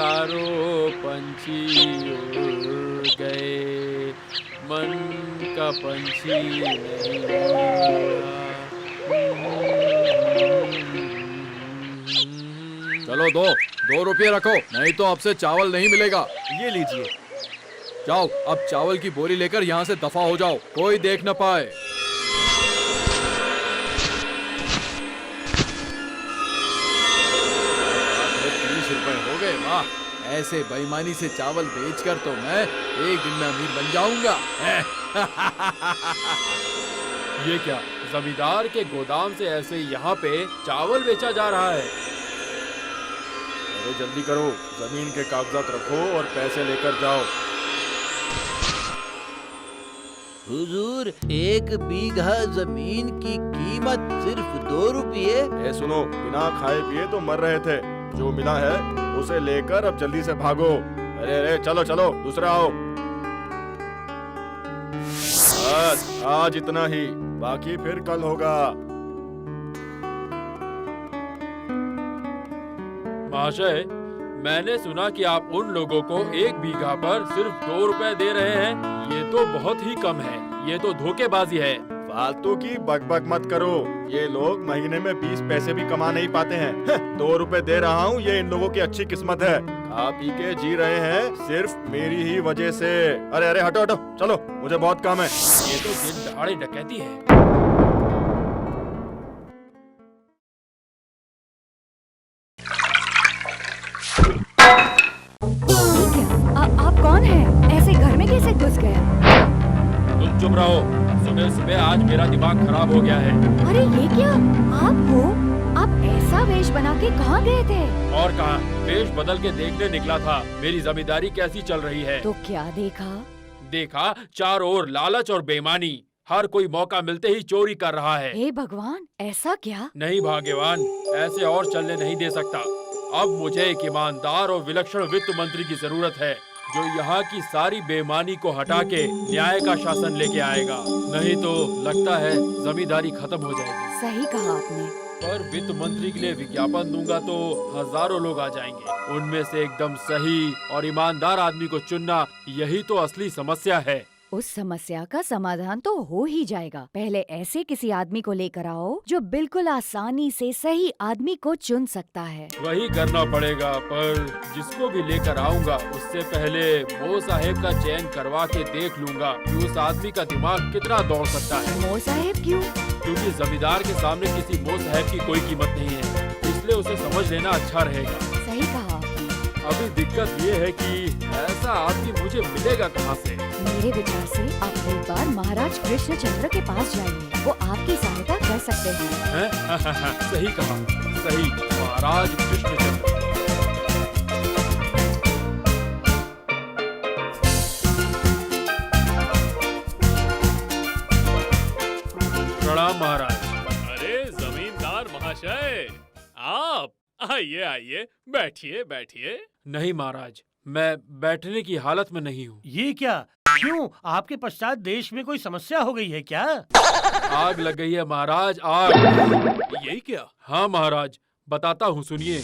हजारों पंछी उड़ गए, मन का पंछी नहीं उड़ा। चलो दो 2 रुपये रखो, नहीं तो आपसे चावल नहीं मिलेगा। ये लीजिए। जाओ, अब चावल की बोरी लेकर यहाँ से दफा हो जाओ, कोई देख न पाए। 30 रुपए हो गए, वाह। ऐसे बेईमानी से चावल बेचकर तो मैं एक दिन में अमीर बन जाऊंगा। ये क्या, जमींदार के गोदाम से ऐसे यहाँ पे चावल बेचा जा रहा है? अरे जल्दी करो, जमीन के कागजात रखो और पैसे लेकर जाओ। हुजूर, 1 बीघा जमीन की कीमत सिर्फ 2 रुपये। ए सुनो, बिना खाए पिए तो मर रहे थे, जो मिला है उसे लेकर अब जल्दी से भागो। अरे अरे चलो चलो, दूसरा आओ। बस आज इतना ही, बाकी फिर कल होगा। महाशय, मैंने सुना कि आप उन लोगों को 1 बीघा पर सिर्फ 2 रुपए दे रहे हैं। ये तो बहुत ही कम है, ये तो धोखेबाजी है। फालतू की बकबक मत करो, ये लोग महीने में 20 पैसे भी कमा नहीं पाते हैं। 2 रुपए दे रहा हूँ, ये इन लोगों की अच्छी किस्मत है। खा पी के जी रहे हैं सिर्फ मेरी ही वजह से। अरे अरे हटो हटो, चलो मुझे बहुत काम है। ये तो दिन दहाड़े डकैती है। ये क्या? आप कौन हैं? ऐसे घर में कैसे घुस गए? तुम चुप रहो, सुबह सुबह आज मेरा दिमाग खराब हो गया है। अरे ये क्या? आप हो? आप ऐसा वेश बना के कहाँ गए थे? और कहाँ, वेश बदल के देखने निकला था मेरी जमींदारी कैसी चल रही है। तो क्या देखा? देखा, चारों ओर लालच और बेईमानी, हर कोई मौका मिलते ही चोरी कर रहा है। हे भगवान, ऐसा क्या? नहीं भाग्यवान, ऐसे और चलने नहीं दे सकता। अब मुझे एक ईमानदार और विलक्षण वित्त मंत्री की जरूरत है, जो यहाँ की सारी बेईमानी को हटा के न्याय का शासन लेके आएगा। नहीं तो लगता है जमींदारी खत्म हो जाएगी। सही कहा आपने। पर वित्त मंत्री के लिए विज्ञापन दूंगा तो हजारों लोग आ जाएंगे। उनमें से एकदम सही और ईमानदार आदमी को चुनना, यही तो असली समस्या है। उस समस्या का समाधान तो हो ही जाएगा। पहले ऐसे किसी आदमी को लेकर आओ जो बिल्कुल आसानी से सही आदमी को चुन सकता है। वही करना पड़ेगा, पर जिसको भी लेकर आऊंगा उससे पहले मो साहेब का चयन करवा के देख लूंगा कि उस आदमी का दिमाग कितना दौड़ सकता है। मो साहेब क्यों? क्योंकि जमींदार के सामने किसी मो साहेब की कोई कीमत नहीं है, इसलिए उसे समझ लेना अच्छा रहेगा। सही कहा आपने। अभी दिक्कत ये है कि ऐसा आदमी मुझे मिलेगा कहाँ से? मेरे विचार से आप एक बार महाराज कृष्णचंद्र के पास जाइए, वो आपकी सहायता कर सकते हैं। हैं? सही कहा, सही, महाराज कृष्णचंद्र। प्रणाम महाराज। अरे जमींदार महाशय, आप आइए आइए, बैठिए बैठिए। नहीं महाराज, मैं बैठने की हालत में नहीं हूँ। ये क्या? क्यों? आपके पश्चात देश में कोई समस्या हो गई है क्या? आग लग गई है महाराज, आग। यही क्या? हाँ महाराज, बताता हूँ, सुनिए।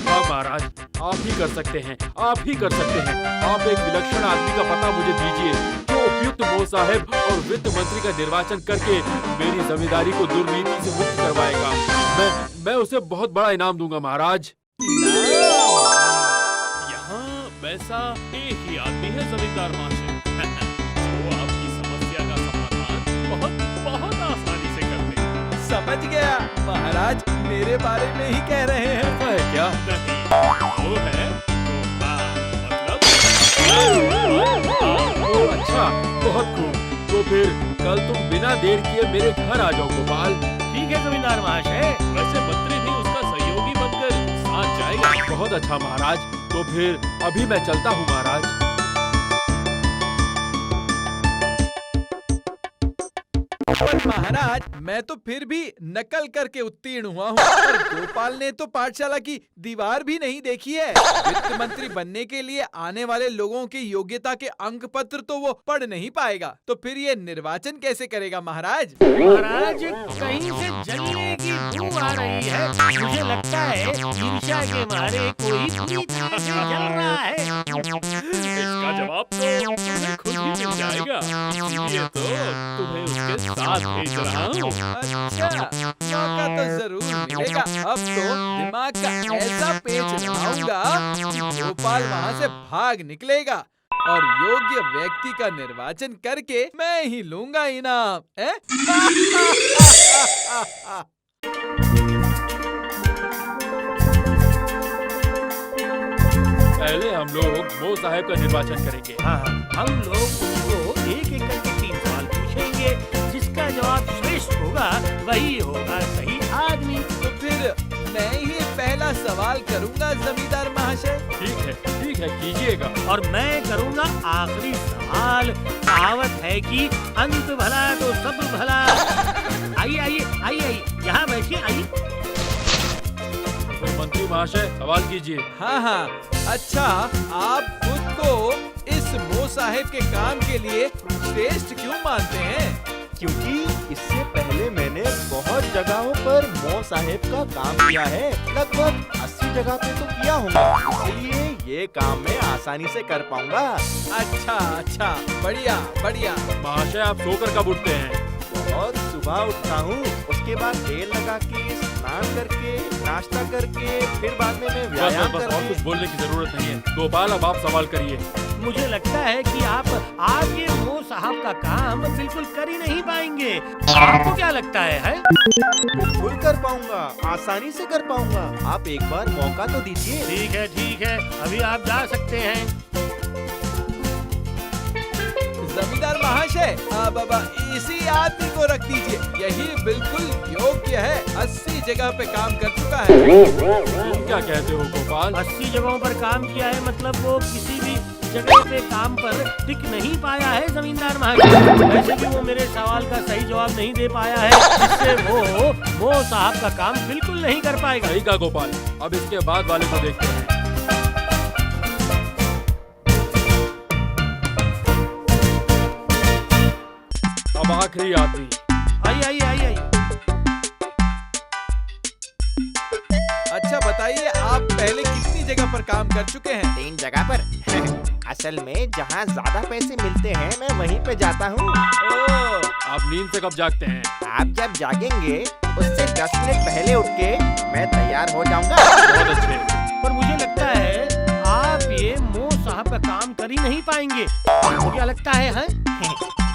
हाँ महाराज, आप ही कर सकते हैं, आप ही कर सकते हैं। आप एक विलक्षण आदमी का पता मुझे दीजिए, जो उपयुक्त मो साहेब और वित्त मंत्री का निर्वाचन करके मेरी जमींदारी को दुर्नीति से मुक्त करवाएगा। मैं उसे बहुत बड़ा इनाम दूंगा महाराज। यहाँ वैसा एक ही आदमी है जमींदार महाशय, जो आपकी समस्या का समाधान बहुत बहुत आसानी से कर देगा। समझ गया, महाराज मेरे बारे में ही कह रहे हैं। ऐसा है क्या? नहीं, वो है ओह अच्छा, बहुत खूब। तो फिर कल तुम बिना देर किए मेरे घर आ जाओ गोपाल। ठीक है जमींदार महाशय। वैसे मंत्री भी उसका सहयोगी बनकर साथ जाएगा। बहुत अच्छा महाराज, तो फिर अभी मैं चलता हूँ महाराज। पर महाराज, मैं तो फिर भी नकल करके उत्तीर्ण हुआ हूँ, पर गोपाल ने तो पाठशाला की दीवार भी नहीं देखी है। वित्त मंत्री बनने के लिए आने वाले लोगों की योग्यता के अंक पत्र तो वो पढ़ नहीं पाएगा, तो फिर ये निर्वाचन कैसे करेगा महाराज? महाराज, कहीं से जलने की बू आ रही है। मुझे लगता है ईर्ष्या के मारे कोई पूरी तरह से जल रहा है। इसका जवाब तो तुम्हें खुद ही मिल जाएगा, इसीलिए तो तुम्हें उसके साथ भेज रहा हूँ। अच्छा, मौका तो जरूर मिलेगा। अब तो दिमाग का ऐसा पेच लगाऊंगा कि गोपाल वहाँ से भाग निकलेगा और योग्य व्यक्ति का निर्वाचन करके मैं ही लूंगा इनाम। पहले हम लोग मो साहब का निर्वाचन करेंगे। हाँ, हम लोग उसको एक एक करके 3 सवाल पूछेंगे। जिसका जवाब श्रेष्ठ होगा वही होगा सही आदमी। तो फिर मैं ही पहला सवाल करूंगा जमींदार महाशय। ठीक है, कीजिएगा। और मैं करूंगा आखिरी सवाल। कहावत है कि अंत भला तो सब भला। आइए आइए आइए आइए, यहाँ बैठिए, आइए। तो मंत्री महाशय सवाल कीजिए। हाँ, अच्छा, आप खुद को इस मो साहेब के काम के लिए श्रेष्ठ क्यों मानते हैं? क्योंकि इससे पहले मैंने बहुत जगहों पर मो साहेब का काम किया है, लगभग 80 जगह पे तो किया होगा, इसलिए ये काम मैं आसानी से कर पाऊंगा। अच्छा, बढ़िया बढ़िया। महाशय, आप सोकर कब उठते हैं? बहुत सुबह उठता हूँ, उसके बाद तेल लगा के स्नान करके नाश्ता करके फिर बाद में मैं व्यायाम बस, और कुछ करके। बोलने की जरूरत नहीं है। गोपाल, अब आप सवाल करिए। मुझे लगता है कि आप ये मो साहब का काम बिल्कुल कर ही नहीं पाएंगे। आपको क्या लगता है? बिल्कुल कर पाऊंगा, आसानी से कर पाऊंगा। आप एक बार मौका तो दीजिए। ठीक है, अभी आप जा सकते हैं। जमींदार महाशय, इसी आदमी को रख दीजिए, यही बिल्कुल योग्य है। 80 जगह पे काम कर चुका है। तुम क्या कहते हो गोपाल? 80 जगहों पर काम किया है, मतलब वो किसी भी जगह पे काम पर टिक नहीं पाया है जमींदार महाशय। वैसे भी वो मेरे सवाल का सही जवाब नहीं दे पाया है, जिससे वो साहब का काम बिल्कुल नहीं कर पाएगा। सही कहा गोपाल। अब इसके बाद वाले को देखते हैं। अब आखिरी आदमी। आइए। अच्छा बताइए, आप पहले कितनी जगह पर काम कर चुके हैं? 3 जगह पर। असल में जहाँ ज्यादा पैसे मिलते हैं मैं वहीं पे जाता हूँ। आप नींद से कब जागते हैं? आप जब जागेंगे उससे 10 मिनट पहले उठ के मैं तैयार हो जाऊंगा। बहुत अच्छे। पर मुझे लगता है आप ये मो साहब का काम कर ही नहीं पाएंगे। आपको क्या लगता है?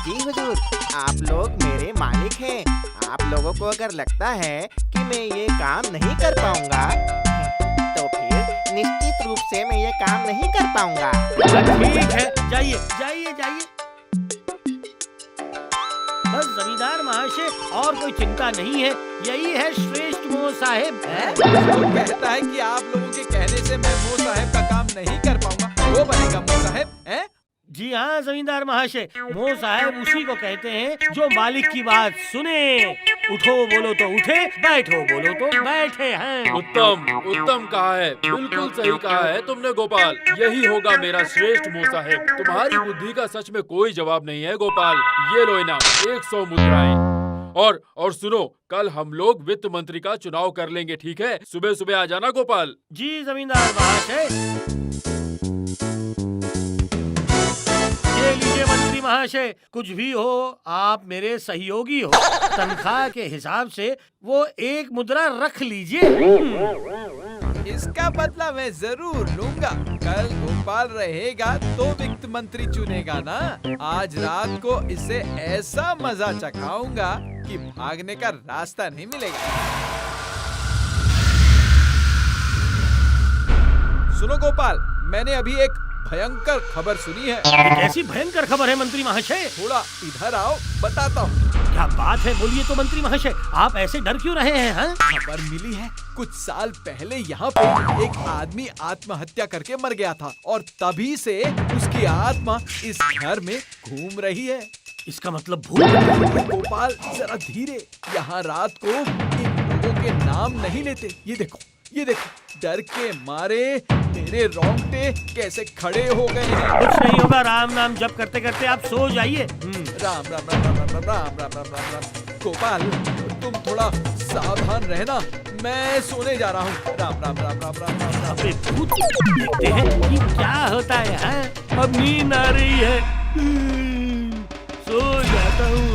जी हुजूर, आप लोग मेरे मालिक हैं। आप लोगों को अगर लगता है कि मैं ये काम नहीं कर पाऊंगा, तो फिर निश्चित रूप से मैं ये काम नहीं कर पाऊंगा। ठीक है, जाइए। बस जमींदार महाशय, और कोई चिंता नहीं है। यही है श्रेष्ठ मो साहेब। वो कहता है कि आप लोगों के कहने से मैं मो साहेब का काम नहीं कर पाऊंगा, वो बनेगा मो साहेब। जी हाँ जमींदार महाशय, मो साहेब उसी को कहते हैं जो मालिक की बात सुने। उठो बोलो तो उठे, बैठो बोलो तो बैठे हैं। उत्तम कहा है, बिल्कुल सही कहा है तुमने गोपाल। यही होगा मेरा श्रेष्ठ मो साहेब। तुम्हारी बुद्धि का सच में कोई जवाब नहीं है गोपाल। ये लो इनाम, 100 मुद्राएं। और सुनो, कल हम लोग वित्त मंत्री का चुनाव कर लेंगे, ठीक है? सुबह सुबह आ जाना गोपाल। जी जमींदार महाशय। ये लीजिए मंत्री महाशय, कुछ भी हो आप मेरे सहयोगी हो। तनख्वाह के हिसाब से वो 1 मुद्रा रख लीजिए। इसका बदला मैं जरूर लूंगा। कल गोपाल रहेगा तो वित्त मंत्री चुनेगा ना। आज रात को इसे ऐसा मजा चखाऊंगा कि भागने का रास्ता नहीं मिलेगा। सुनो गोपाल, मैंने अभी एक भयंकर खबर सुनी है। कैसी भयंकर खबर है मंत्री महाशय? थोड़ा इधर आओ, बताता हूँ। क्या बात है, बोलिए तो मंत्री महाशय। आप ऐसे डर क्यों रहे हैं? खबर मिली है, कुछ साल पहले यहाँ पे एक आदमी आत्महत्या करके मर गया था और तभी से उसकी आत्मा इस घर में घूम रही है। इसका मतलब भूत। गोपाल जरा धीरे, यहाँ रात को इन लोगों के नाम नहीं लेते। ये देखो, डर के मारे मेरे रोंगटे कैसे खड़े हो गए हैं। कुछ नहीं होगा, राम नाम जप करते करते आप सो जाइए। राम राम राम राम राम राम राम राम राम राम। गोपाल तुम थोड़ा सावधान रहना, मैं सोने जा रहा हूँ। राम राम राम राम राम राम राम। अबे भूत, देखते हैं कि क्या होता है। हाँ? अब नींद आ रही है, सो जाता हूँ।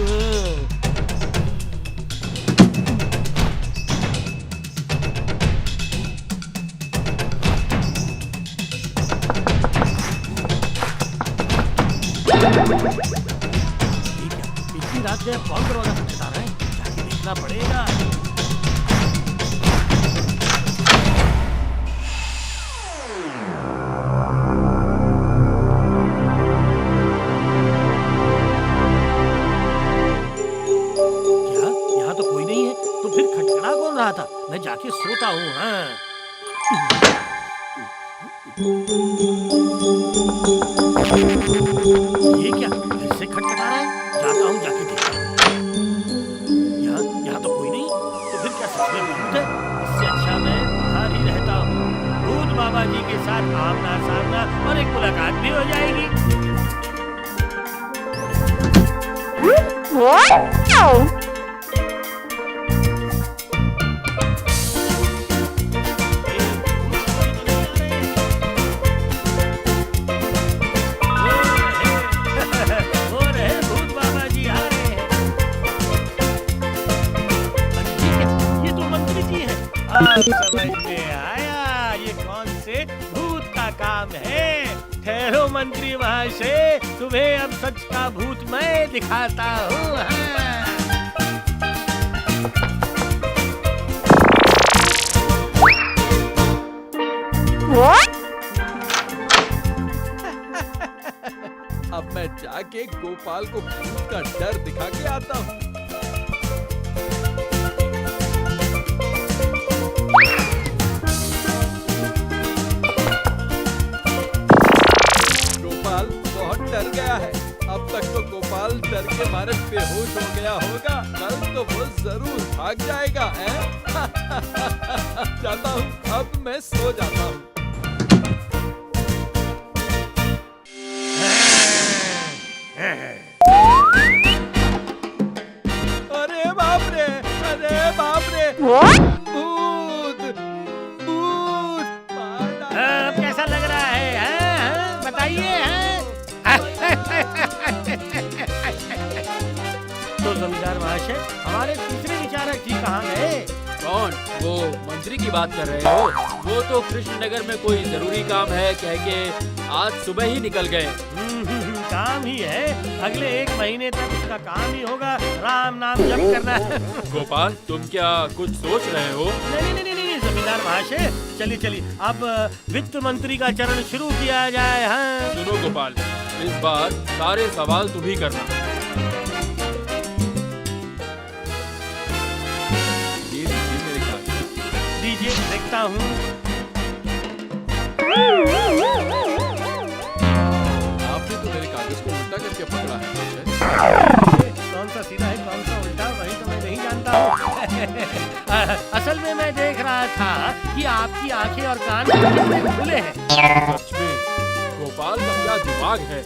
इतनी रात में कौन दरवाजा खटखटा रहा है? जाके देखना पड़ेगा। क्या? यहाँ तो कोई नहीं है, तो फिर खटखटा कौन रहा था? मैं जाके सोता हूँ। हाँ। ये क्या फिर से खटखटा रहा है? जाता हूँ, जाके देखता हूँ। यहाँ तो कोई नहीं, तो फिर क्या सच में भूत है? इससे अच्छा मैं बाहर ही रहता हूँ। भूत बाबा जी के साथ आमना सामना और एक मुलाकात भी हो जाएगी। हो रहे भूत बाबा जी आ रहे हैं। ये तो मंत्री जी हैं। अब समझ में आया ये कौन से भूत का काम है। ठहरो मंत्री महाशय, तुम्हें अब सच का भूत मैं दिखाता हूँ। हाँ। अब मैं जाके गोपाल को भूत का डर दिखा के आता हूँ। गोपाल बहुत डर गया है। अब तक तो गोपाल डर के मारे बेहोश हो गया होगा, कल तो वो जरूर भाग जाएगा। जाता हूँ, अब मैं सो जाता हूँ। अरे बाप रे, अरे बाप रे, भूत भूत मार डाला। अब कैसा लग रहा है? हाँ? बताइए। तो जमींदार महाशय, हमारे तीसरे विचारक जी कहाँ गए? कौन? वो मंत्री की बात कर रहे हो? वो तो कृष्णनगर में कोई जरूरी काम है कह के आज सुबह ही निकल गए। काम ही है, अगले 1 महीने तक उसका काम ही होगा, राम नाम जप करना है। गोपाल, तुम क्या कुछ सोच रहे हो? नहीं, जमींदार महाशय, चलिए अब वित्त मंत्री का चरण शुरू किया जाए। हाँ। सुनो गोपाल, इस बार सारे सवाल तुम ही करना। दीजिए, देखता हूँ। आपने तो मेरे कागज को उल्टा करके पकड़ा है। कौन सा सीधा है कौन सा उल्टा, वही तो मैं नहीं जानता हूँ। असल में मैं देख रहा था कि आपकी आंखें और कान कितने खुले हैं। सच में गोपाल का क्या दिमाग है।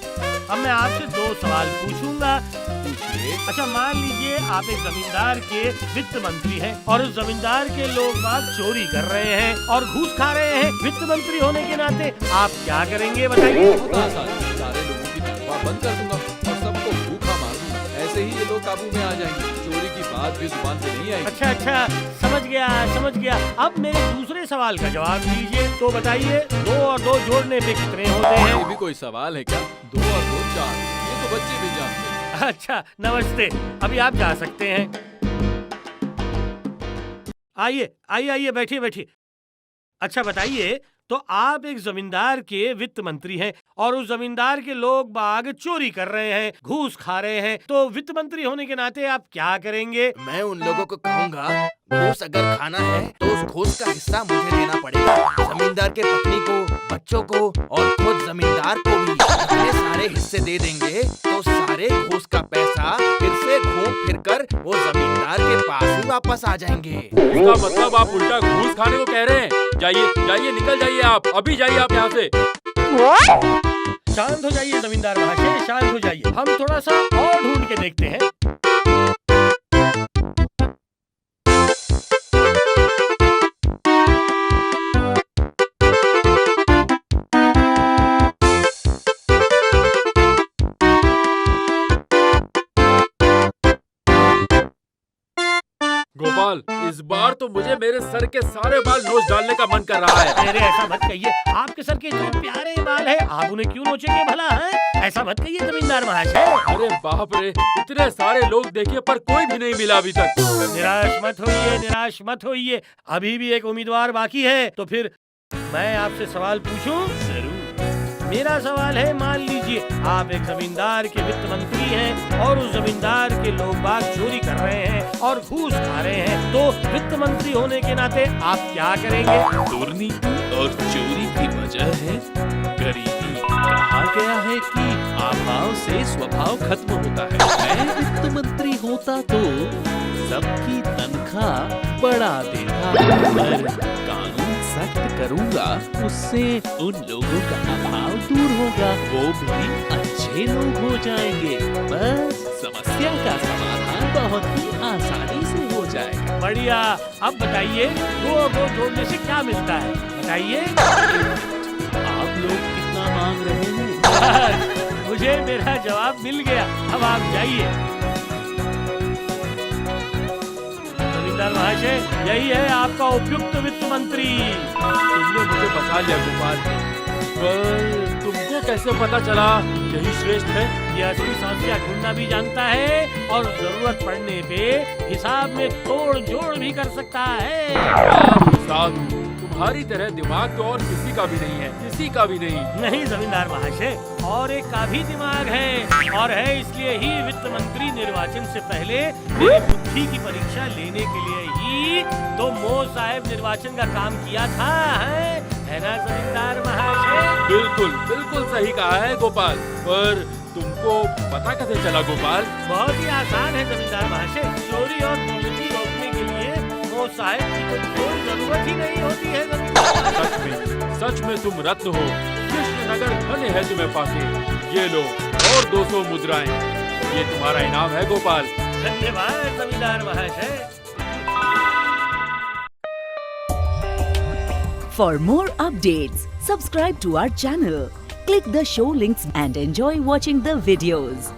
अब मैं आपसे 2 सवाल पूछूंगा। पूछिए। अच्छा, मान लीजिए आप एक जमींदार के वित्त मंत्री हैं और उस जमींदार के लोग बाग चोरी कर रहे हैं और घूस खा रहे हैं। वित्त मंत्री होने के नाते आप क्या करेंगे, बताइए। बहुत आसान है, सारे लोगों की तनख्वाह बंद कर दूंगा और सबको भूखा मार दूंगा। ऐसे ही ये लोग काबू में आ जाएंगे, चोरी की बात भी जुबान पे नहीं आएगी। अच्छा, समझ गया। अब मेरे दूसरे सवाल का जवाब दीजिए। तो बताइए, 2 और 2 जोड़ने पे कितने होते हैं? ये भी कोई सवाल है क्या? 2 और 2 4, ये तो बच्चे भी जानते हैं। अच्छा, नमस्ते, अभी आप जा सकते हैं। आइए, बैठिए। अच्छा बताइए, तो आप एक जमींदार के वित्त मंत्री हैं और उस जमींदार के लोग बाग चोरी कर रहे हैं, घूस खा रहे हैं, तो वित्त मंत्री होने के नाते आप क्या करेंगे? मैं उन लोगों को कहूँगा, घूस अगर खाना है तो उस घूस का हिस्सा मुझे देना पड़ेगा। जमींदार के पत्नी को, बच्चों को और खुद जमींदार को भी इतने सारे हिस्से दे देंगे तो सारे घूस का पैसा फिर से घूम फिर कर वो जमींदार के पास ही वापस आ जाएंगे। इसका मतलब आप उल्टा घूस खाने को कह रहे हैं? जाइए जाइए, निकल जाइए आप, अभी जाइए आप यहाँ से। शांत हो जाइए जमींदार महाशय, शांत हो जाइए। हम थोड़ा सा और ढूंढ के देखते हैं। गोपाल, इस बार तो मुझे मेरे सर के सारे बाल नोच डालने का मन कर रहा है। अरे ऐसा मत कहिए, आपके सर के इतने प्यारे बाल हैं, आप उन्हें क्यों नोचेंगे भला? है ऐसा मत कहिए जमींदार महाशय। अरे बाप रे, इतने सारे लोग देखे पर कोई भी नहीं मिला अभी तक। निराश मत होइए, निराश मत होइए, अभी भी एक उम्मीदवार बाकी है। तो फिर मैं आपसे सवाल पूछूं? जरूर। मेरा सवाल है, मान लीजिए आप एक जमींदार के वित्त मंत्री हैं और उस जमींदार के लोग बाग चोरी कर रहे हैं और घूस खा रहे हैं, तो वित्त मंत्री होने के नाते आप क्या करेंगे? दुर्नीति और चोरी की वजह है गरीबी। कहा गया है कि अभाव से स्वभाव खत्म होता है। मैं वित्त मंत्री होता तो सबकी तनख्वाह बढ़ा देता, पर कानून सख्त करूंगा, उससे उन लोगों का अभाव दूर होगा, वो भी अच्छे लोग हो जाएंगे। बस समस्या का समाधान बहुत ही आसानी से हो जाएगा। बढ़िया, अब बताइए दो और दो जोड़ने से क्या मिलता है, बताइए। आप लोग कितना मांग रहे हैं? मुझे मेरा जवाब मिल गया, अब आप जाइए। जमींदार महाशय, यही है आपका उपयुक्त वित्त मंत्री। तुमने मुझे बचा लिया गोपाल, पर तुमको कैसे पता चला यही श्रेष्ठ है? ये असली समस्या ढूंढना भी जानता है और जरूरत पड़ने पे हिसाब में तोड़ जोड़ भी कर सकता है। साधु, तुम्हारी तरह दिमाग तो और किसी का भी नहीं है, किसी का भी नहीं। नहीं जमींदार महाशय, और एक का भी दिमाग है, और है इसलिए ही वित्त मंत्री निर्वाचन से पहले मेरी बुद्धि की परीक्षा लेने के लिए ही तो मो साहब निर्वाचन का काम किया था, है ना जमींदार महाशय? बिल्कुल बिल्कुल सही कहा है गोपाल, पर तुमको पता कैसे चला गोपाल? बहुत ही आसान है जमींदार महाशय, चोरी और दुर्नीति रोकने के लिए मो साहब की तो कोई जरूरत ही नहीं होती है जमींदार। सच में तुम रत्न हो। कृष्णनगर धन्य है तुम्हें पाके। ये लो और 200 मुद्राएं, ये तुम्हारा इनाम है गोपाल। धन्यवाद जमींदार महाशय। For more updates, subscribe to our channel, click the show links and enjoy watching the videos.